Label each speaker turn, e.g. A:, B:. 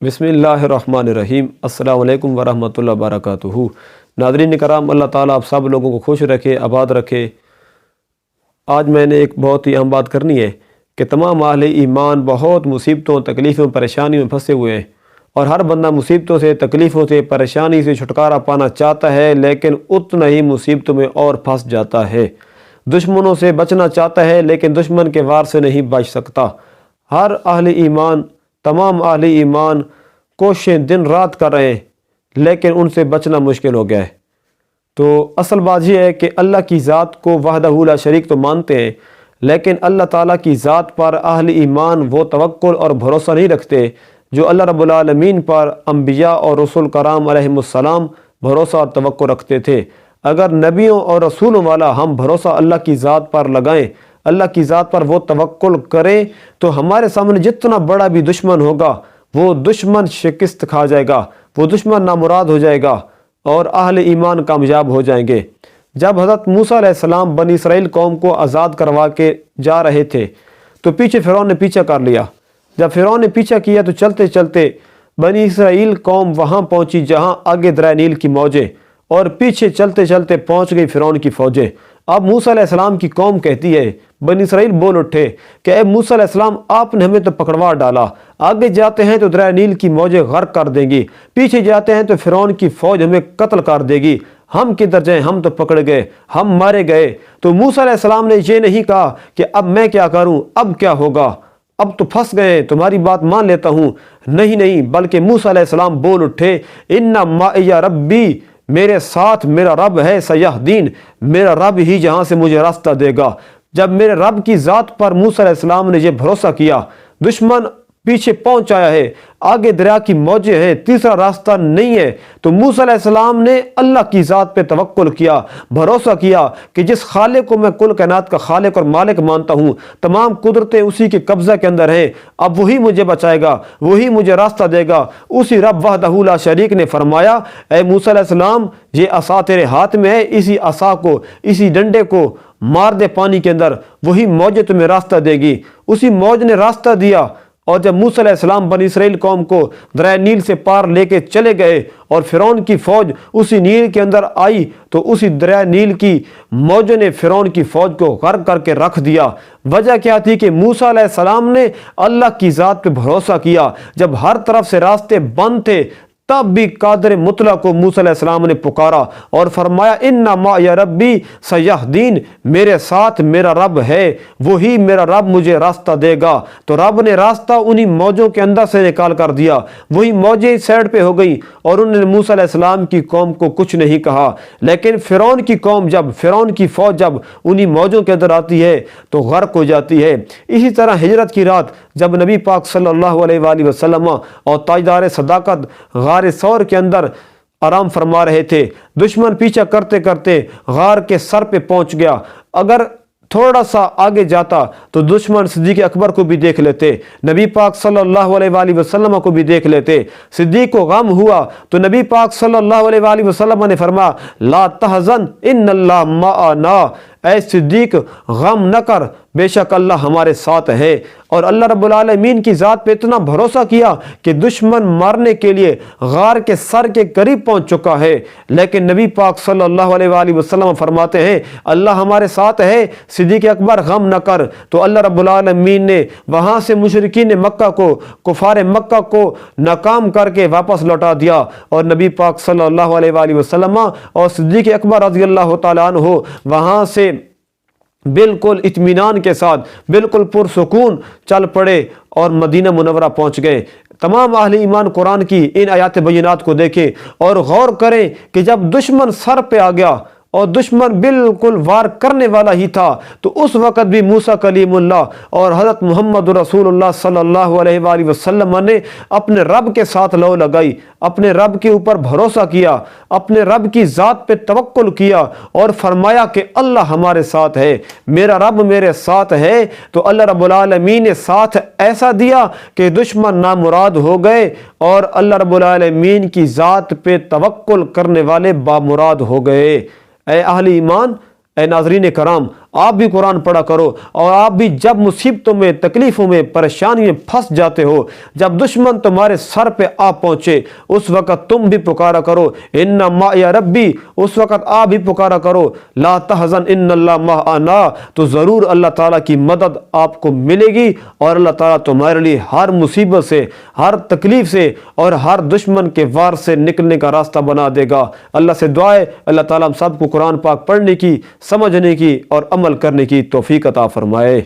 A: بسم اللہ الرحمن الرحیم۔ السلام علیکم ورحمۃ اللہ وبرکاتہ۔ ناظرین کرام، اللہ تعالیٰ آپ سب لوگوں کو خوش رکھے، آباد رکھے۔ آج میں نے ایک بہت ہی اہم بات کرنی ہے کہ تمام اہل ایمان بہت مصیبتوں، تکلیفوں، پریشانیوں میں پھنسے ہوئے ہیں، اور ہر بندہ مصیبتوں سے، تکلیفوں سے، پریشانی سے چھٹکارا پانا چاہتا ہے، لیکن اتنا ہی مصیبتوں میں اور پھنس جاتا ہے۔ دشمنوں سے بچنا چاہتا ہے، لیکن دشمن کے وار سے نہیں بچ سکتا۔ ہر اہل ایمان، تمام اہل ایمان کوششیں دن رات کر رہے ہیں، لیکن ان سے بچنا مشکل ہو گیا ہے۔ تو اصل بات یہ ہے کہ اللہ کی ذات کو وحدہ لا شریک تو مانتے ہیں، لیکن اللہ تعالیٰ کی ذات پر اہل ایمان وہ توکل اور بھروسہ نہیں رکھتے جو اللہ رب العالمین پر انبیاء اور رسول کرام علیہم السلام بھروسہ اور توکل رکھتے تھے۔ اگر نبیوں اور رسولوں والا ہم بھروسہ اللہ کی ذات پر لگائیں، اللہ کی ذات پر وہ توکل کریں، تو ہمارے سامنے جتنا بڑا بھی دشمن ہوگا وہ دشمن شکست کھا جائے گا، وہ دشمن نامراد ہو جائے گا، اور اہل ایمان کامیاب ہو جائیں گے۔ جب حضرت موسیٰ علیہ السلام بنی اسرائیل قوم کو آزاد کروا کے جا رہے تھے تو پیچھے فرعون نے پیچھا کر لیا۔ جب فرعون نے پیچھا کیا تو چلتے چلتے بنی اسرائیل قوم وہاں پہنچی جہاں آگے دریا نیل کی موجیں، اور پیچھے چلتے چلتے پہنچ گئی فرعون کی فوجیں۔ اب موسیٰ علیہ السلام کی قوم کہتی ہے، بنی اسرائیل بول اٹھے کہ اے موسیٰ علیہ السلام، آپ نے ہمیں تو پکڑوا ڈالا، آگے جاتے ہیں تو دریا نیل کی موجیں غرق کر دیں گی، پیچھے جاتے ہیں تو فرعون کی فوج ہمیں قتل کر دے گی، ہم کدھر جائیں، ہم تو پکڑ گئے، ہم مارے گئے۔ تو موسیٰ علیہ السلام نے یہ نہیں کہا کہ اب میں کیا کروں، اب کیا ہوگا، اب تو پھنس گئے، تمہاری بات مان لیتا ہوں۔ نہیں، بلکہ موسیٰ علیہ السلام بول اٹھے، ان معی ربی، میرے ساتھ میرا رب ہے، سیہدین، میرا رب ہی جہاں سے مجھے راستہ دے گا۔ جب میرے رب کی ذات پر موسیٰ علیہ السلام نے یہ بھروسہ کیا، دشمن پیچھے پہنچ آیا ہے، آگے دریا کی موجیں ہیں، تیسرا راستہ نہیں ہے، تو موسیٰ علیہ السلام نے اللہ کی ذات پہ توکل کیا، بھروسہ کیا کہ جس خالق کو میں کل کائنات کا خالق اور مالک مانتا ہوں، تمام قدرتیں اسی کے قبضہ کے اندر ہیں، اب وہی مجھے بچائے گا، وہی مجھے راستہ دے گا۔ اسی رب وحدہ لا شریک نے فرمایا، اے موسیٰ علیہ السلام، یہ عصا تیرے ہاتھ میں ہے، اسی عصا کو، اسی ڈنڈے کو مار دے پانی کے اندر، وہی موج تمہیں راستہ دے گی۔ اسی موج نے راستہ دیا، اور جب موسیٰ علیہ السلام بنی اسرائیل قوم کو دریا نیل سے پار لے کے چلے گئے اور فرعون کی فوج اسی نیل کے اندر آئی، تو اسی دریا نیل کی موجوں نے فرعون کی فوج کو غرق کر کے رکھ دیا۔ وجہ کیا تھی کہ موسیٰ علیہ السلام نے اللہ کی ذات پہ بھروسہ کیا۔ جب ہر طرف سے راستے بند تھے، تب بھی قادر مطلق کو موسیٰ علیہ السلام نے پکارا اور فرمایا، ان معی ربی سیہدین، میرے ساتھ میرا رب ہے، وہی میرا رب مجھے راستہ دے گا۔ تو رب نے راستہ انہی موجوں کے اندر سے نکال کر دیا، وہی موجیں سائڈ پہ ہو گئی، اور انہوں نے موسیٰ علیہ السلام کی قوم کو کچھ نہیں کہا۔ لیکن فرعون کی قوم، جب فرعون کی فوج جب انہی موجوں کے اندر آتی ہے تو غرق ہو جاتی ہے۔ اسی طرح ہجرت کی رات جب نبی پاک صلی اللہ علیہ وآلہ وسلم اور تاجدار صداقت غار ثور کے اندر آرام فرما رہے تھے، دشمن پیچھا کرتے کرتے غار کے سر پہ پہنچ گیا۔ اگر تھوڑا سا آگے جاتا تو دشمن صدیق اکبر کو بھی دیکھ لیتے، نبی پاک صلی اللہ علیہ وآلہ وسلم کو بھی دیکھ لیتے۔ صدیق کو غم ہوا تو نبی پاک صلی اللہ علیہ وآلہ وسلم نے فرمایا، لا تحزن ان اللہ معنا، اے صدیق غم نہ کر، بے شک اللہ ہمارے ساتھ ہے۔ اور اللہ رب العالمین کی ذات پہ اتنا بھروسہ کیا کہ دشمن مارنے کے لیے غار کے سر کے قریب پہنچ چکا ہے، لیکن نبی پاک صلی اللہ علیہ وآلہ وسلم فرماتے ہیں، اللہ ہمارے ساتھ ہے، صدیق اکبر غم نہ کر۔ تو اللہ رب العالمین نے وہاں سے مشرکین مکہ کو، کفار مکہ کو ناکام کر کے واپس لوٹا دیا، اور نبی پاک صلی اللہ علیہ وآلہ وسلم اور صدیق اکبر رضی اللہ تعالیٰ عنہ وہاں سے بالکل اطمینان کے ساتھ، بالکل پرسکون چل پڑے اور مدینہ منورہ پہنچ گئے۔ تمام اہل ایمان قرآن کی ان آیات بینات کو دیکھیں اور غور کریں کہ جب دشمن سر پہ آ گیا اور دشمن بالکل وار کرنے والا ہی تھا، تو اس وقت بھی موسیٰ کلیم اللہ اور حضرت محمد رسول اللہ صلی اللہ علیہ وآلہ وسلم نے اپنے رب کے ساتھ لو لگائی، اپنے رب کے اوپر بھروسہ کیا، اپنے رب کی ذات پہ توکل کیا، اور فرمایا کہ اللہ ہمارے ساتھ ہے، میرا رب میرے ساتھ ہے۔ تو اللہ رب العالمین نے ساتھ ایسا دیا کہ دشمن نامراد ہو گئے، اور اللہ رب العالمین کی ذات پہ توکل کرنے والے بامراد ہو گئے۔ اے اہل ایمان، اے ناظرین کرام، آپ بھی قرآن پڑھا کرو، اور آپ بھی جب مصیبتوں میں، تکلیفوں میں، پریشانیوں میں پھنس جاتے ہو، جب دشمن تمہارے سر پہ آ پہنچے، اس وقت تم بھی پکارا کرو ان معی ربی، اس وقت آپ بھی پکارا کرو لا تحزن ان اللہ معنا، تو ضرور اللہ تعالیٰ کی مدد آپ کو ملے گی، اور اللہ تعالیٰ تمہارے لیے ہر مصیبت سے، ہر تکلیف سے اور ہر دشمن کے وار سے نکلنے کا راستہ بنا دے گا۔ اللہ سے دعا ہے اللہ تعالیٰ ہم سب کو قرآن پاک پڑھنے کی، سمجھنے کی اور عمل کرنے کی توفیق عطا فرمائے۔